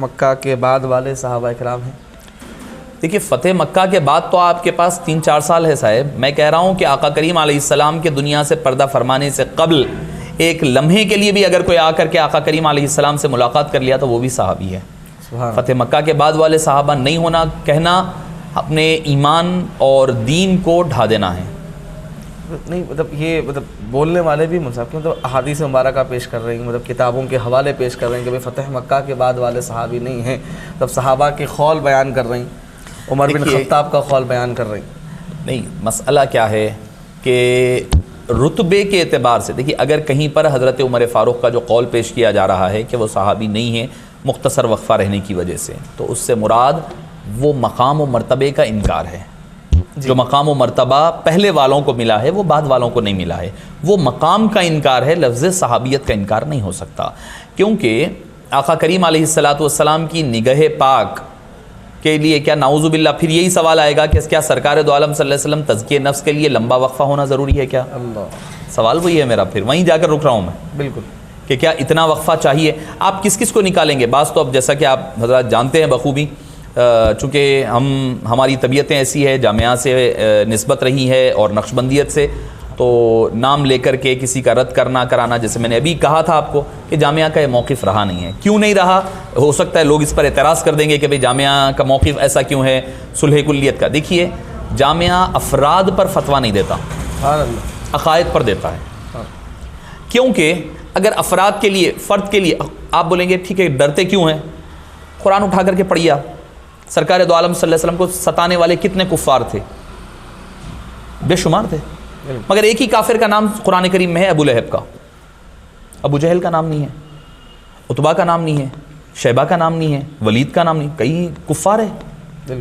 مکہ کے بعد والے صحابہ کرام ہیں؟ دیکھیے فتح مکہ کے بعد تو آپ کے پاس 3-4 سال ہے صاحب. میں کہہ رہا ہوں کہ آقا کریم علیہ السلام کے دنیا سے پردہ فرمانے سے قبل ایک لمحے کے لیے بھی اگر کوئی آ کر کے آقا کریم علیہ السلام سے ملاقات کر لیا تو وہ بھی صحابی ہے. فتح مکہ کے بعد والے صحابہ نہیں ہونا کہنا اپنے ایمان اور دین کو ڈھا دینا ہے. نہیں یہ بولنے والے بھی مصحف کے احادیث مبارکہ پیش کر رہے ہیں، کتابوں کے حوالے پیش کر رہے ہیں کہ بھئی فتح مکہ کے بعد والے صحابی نہیں ہیں. صحابہ کے قول بیان کر رہے ہیں، عمر بن خطاب کا قول بیان کر رہے ہیں. نہیں، مسئلہ کیا ہے کہ رتبے کے اعتبار سے دیکھیے اگر کہیں پر حضرت عمر فاروق کا جو قول پیش کیا جا رہا ہے کہ وہ صحابی نہیں ہیں مختصر وقفہ رہنے کی وجہ سے، تو اس سے مراد وہ مقام و مرتبے کا انکار ہے. جو مقام و مرتبہ پہلے والوں کو ملا ہے وہ بعد والوں کو نہیں ملا ہے، وہ مقام کا انکار ہے. لفظ صحابیت کا انکار نہیں ہو سکتا، کیونکہ آقا کریم علیہ السلام کی نگہ پاک کے لیے کیا نعوذ باللہ پھر یہی سوال آئے گا کہ کیا سرکار دو عالم صلی اللہ علیہ وسلم تزکیہ نفس کے لیے لمبا وقفہ ہونا ضروری ہے کیا؟ سوال وہی ہے میرا، پھر وہیں جا کر رک رہا ہوں میں. بالکل کہ کیا اتنا وقفہ چاہیے؟ آپ کس کس کو نکالیں گے؟ بعض تو اب جیسا کہ آپ حضرات جانتے ہیں بخوبی، چونکہ ہماری طبیعتیں ایسی ہے، جامعہ سے نسبت رہی ہے اور نقشبندیت سے، تو نام لے کر کے کسی کا رد کرنا کرانا، جیسے میں نے ابھی کہا تھا آپ کو کہ جامعہ کا یہ موقف رہا نہیں ہے. کیوں نہیں رہا؟ ہو سکتا ہے لوگ اس پر اعتراض کر دیں گے کہ بھئی جامعہ کا موقف ایسا کیوں ہے صلح کلیت کا. دیکھیے جامعہ افراد پر فتویٰ نہیں دیتا، عقائد پر دیتا ہے. کیونکہ اگر افراد کے لیے، فرد کے لیے آپ بولیں گے ٹھیک ہے ڈرتے کیوں ہیں؟ قرآن اٹھا کر کے پڑھیے آپ، سرکار دو عالم صلی اللہ علیہ وسلم کو ستانے والے کتنے کفار تھے؟ بے شمار تھے. مگر ایک ہی کافر کا نام قرآن کریم میں ہے، ابو لہب کا. ابو جہل کا نام نہیں ہے، عتبہ کا نام نہیں ہے، شیبہ کا نام نہیں ہے، ولید کا نام نہیں. کئی کفار ہے.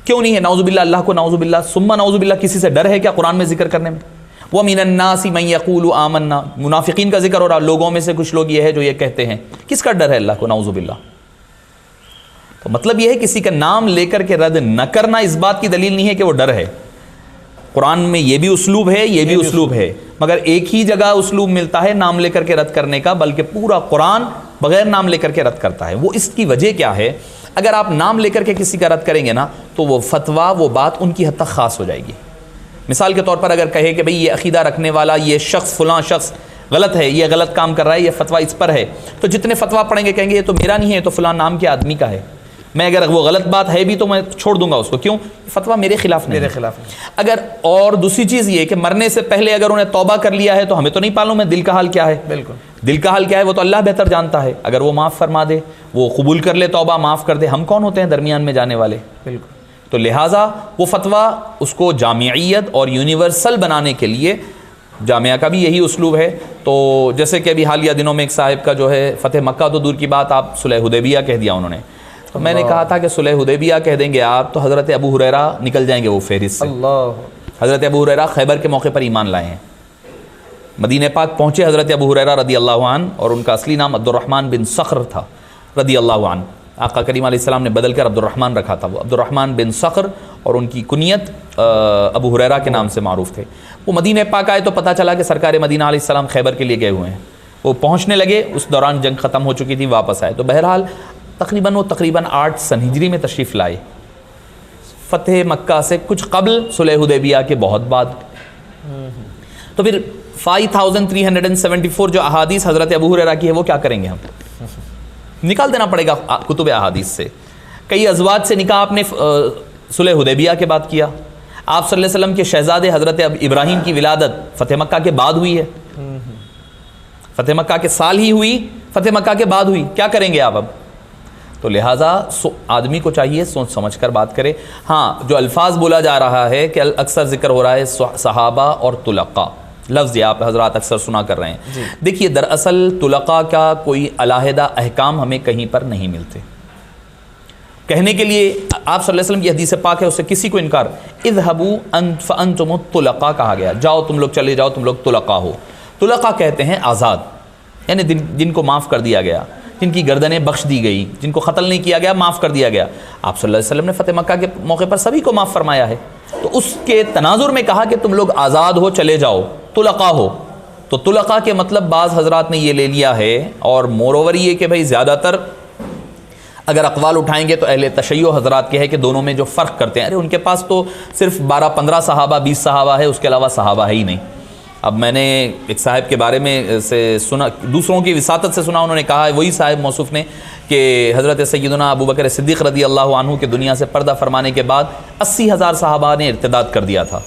کیوں نہیں ہے؟ نعوذ باللہ، اللہ کو نعوذ باللہ ثم نعوذ باللہ کسی سے ڈر ہے کیا قرآن میں ذکر کرنے میں؟ وَمِنَ النَّاسِ مَن يَقُولُ آمَنَّا، منافقین کا ذکر ہو رہا، لوگوں میں سے کچھ لوگ یہ ہے جو یہ کہتے ہیں. کس کا ڈر ہے اللہ کو نعوذ باللہ؟ تو مطلب یہ ہے کسی کا نام لے کر کے رد نہ کرنا اس بات کی دلیل نہیں ہے کہ وہ ڈر ہے. قرآن میں یہ بھی اسلوب ہے، یہ بھی اسلوب ہے، مگر ایک ہی جگہ اسلوب ملتا ہے نام لے کر کے رد کرنے کا، بلکہ پورا قرآن بغیر نام لے کر کے رد کرتا ہے. وہ اس کی وجہ کیا ہے؟ اگر آپ نام لے کر کے کسی کا رد کریں گے نا تو وہ فتویٰ، وہ بات ان کی حد تک خاص ہو جائے گی. مثال کے طور پر اگر کہے کہ بھئی یہ عقیدہ رکھنے والا یہ شخص فلاں شخص غلط ہے، یہ غلط کام کر رہا ہے، یہ فتویٰ اس پر ہے، تو جتنے فتویٰ پڑھیں گے کہیں گے یہ تو میرا نہیں ہے، یہ تو فلاں نام کے آدمی کا ہے. میں اگر وہ غلط بات ہے بھی تو میں چھوڑ دوں گا اس کو. کیوں؟ فتویٰ میرے خلاف نہیں، میرے خلاف. اگر اور دوسری چیز یہ کہ مرنے سے پہلے اگر انہیں توبہ کر لیا ہے تو ہمیں تو نہیں معلوم ہے دل کا حال کیا ہے. بالکل دل کا حال کیا ہے وہ تو اللہ بہتر جانتا ہے. اگر وہ معاف فرما دے، وہ قبول کر لے توبہ، معاف کر دے، ہم کون ہوتے ہیں درمیان میں جانے والے؟ بالکل. تو لہٰذا وہ فتویٰ اس کو جامعیت اور یونیورسل بنانے کے لیے جامعہ کا بھی یہی اسلوب ہے. تو جیسے کہ ابھی حالیہ دنوں میں ایک صاحب کا جو ہے فتح مکہ تو دور کی بات، آپ صلح حدیبیہ کہہ دیا انہوں نے. تو میں نے کہا تھا کہ صلح حدیبیہ کہہ دیں گے آپ تو حضرت ابو ہریرہ نکل جائیں گے وہ فہرست سے. حضرت ابو ہریرہ خیبر کے موقع پر ایمان لائے ہیں، مدینہ پاک پہنچے حضرت ابو ہریرہ رضی اللہ عنہ، اور ان کا اصلی نام عبد الرحمن بن صخر تھا رضی اللہ عنہ. آقا کریم علیہ السلام نے بدل کر عبد الرحمن رکھا تھا. وہ عبد الرحمن بن صخر اور ان کی کنیت ابو ہریرہ کے نام سے معروف تھے. وہ مدینہ پاک آئے تو پتہ چلا کہ سرکار مدینہ علیہ السلام خیبر کے لیے گئے ہوئے ہیں. وہ پہنچنے لگے، اس دوران جنگ ختم ہو چکی تھی، واپس آئے. تو بہرحال تقریباً 8 سن ہجری میں تشریف لائے، فتح مکہ سے کچھ قبل، صلح حدیبیہ کے بہت بعد. تو پھر 5374 جو احادیث حضرت ابو ہریرہ کی ہے وہ کیا کریں گے؟ ہم نکال دینا پڑے گا کتب احادیث سے. کئی ازواج سے نکاح آپ نے صلح حدیبیہ کے بعد کیا. آپ صلی اللہ علیہ وسلم کے شہزادے حضرت ابراہیم کی ولادت فتح مکہ کے بعد ہوئی ہے. فتح مکہ کے سال ہی ہوئی، فتح مکہ کے بعد ہوئی. کیا کریں گے آپ اب؟ تو لہٰذا آدمی کو چاہیے سوچ سمجھ کر بات کرے. ہاں جو الفاظ بولا جا رہا ہے کہ اکثر ذکر ہو رہا ہے صحابہ اور طلقاء، لفظ یہ آپ حضرات اکثر سنا کر رہے ہیں. دیکھیے دراصل طلقاء کا کوئی علیحدہ احکام ہمیں کہیں پر نہیں ملتے. کہنے کے لیے آپ صلی اللہ علیہ وسلم کی حدیث پاک ہے، اس سے کسی کو انکار. اذهبوا فانتم الطلقاء کہا گیا، جاؤ تم لوگ، چلے جاؤ تم لوگ طلقاء ہو. طلقاء کہتے ہیں آزاد، یعنی جن کو معاف کر دیا گیا، جن کی گردنیں بخش دی گئی، جن کو قتل نہیں کیا گیا، معاف کر دیا گیا. آپ صلی اللہ علیہ وسلم نے فتح مکہ کے موقع پر سبھی کو معاف فرمایا ہے. تو اس کے تناظر میں کہا کہ تم لوگ آزاد ہو، چلے جاؤ، طلقاء ہو. تو طلقاء کے مطلب بعض حضرات نے یہ لے لیا ہے، اور مور اوور یہ کہ بھائی زیادہ تر اگر اقوال اٹھائیں گے تو اہل تشیع حضرات کے ہے کہ دونوں میں جو فرق کرتے ہیں، ارے ان کے پاس تو صرف 12-15 صحابہ 20 صحابہ ہے، اس کے علاوہ صحابہ ہے ہی نہیں۔ اب میں نے ایک صاحب کے بارے میں سے سنا، دوسروں کی وساطت سے سنا، انہوں نے کہا ہے، وہی صاحب موصوف نے، کہ حضرت سیدنا ابو بکر صدیق رضی اللہ عنہ کے دنیا سے پردہ فرمانے کے بعد 80,000 صحابہ نے ارتداد کر دیا تھا۔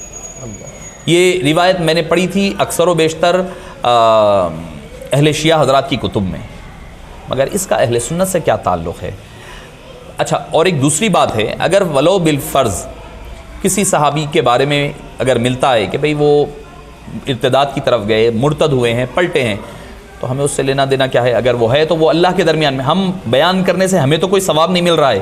یہ روایت میں نے پڑھی تھی اکثر و بیشتر اہل شیعہ حضرات کی کتب میں، مگر اس کا اہل سنت سے کیا تعلق ہے؟ اچھا، اور ایک دوسری بات ہے، اگر ولو بالفرض کسی صحابی کے بارے میں اگر ملتا ہے کہ بھئی وہ ارتداد کی طرف گئے، مرتد ہوئے ہیں، پلٹے ہیں، تو ہمیں اس سے لینا دینا کیا ہے؟ اگر وہ ہے تو وہ اللہ کے درمیان میں، ہم بیان کرنے سے ہمیں تو کوئی ثواب نہیں مل رہا ہے،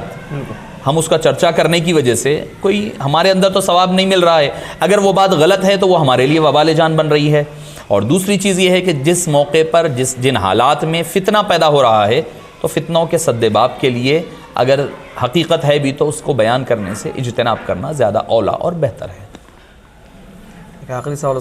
ہم اس کا چرچا کرنے کی وجہ سے کوئی ہمارے اندر تو ثواب نہیں مل رہا ہے۔ اگر وہ بات غلط ہے تو وہ ہمارے لیے وبال جان بن رہی ہے۔ اور دوسری چیز یہ ہے کہ جس موقع پر جن حالات میں فتنہ پیدا ہو رہا ہے، تو فتنوں کے سد باب کے لیے اگر حقیقت ہے بھی تو اس کو بیان کرنے سے اجتناب کرنا زیادہ اولا اور بہتر ہے۔ آخری سوال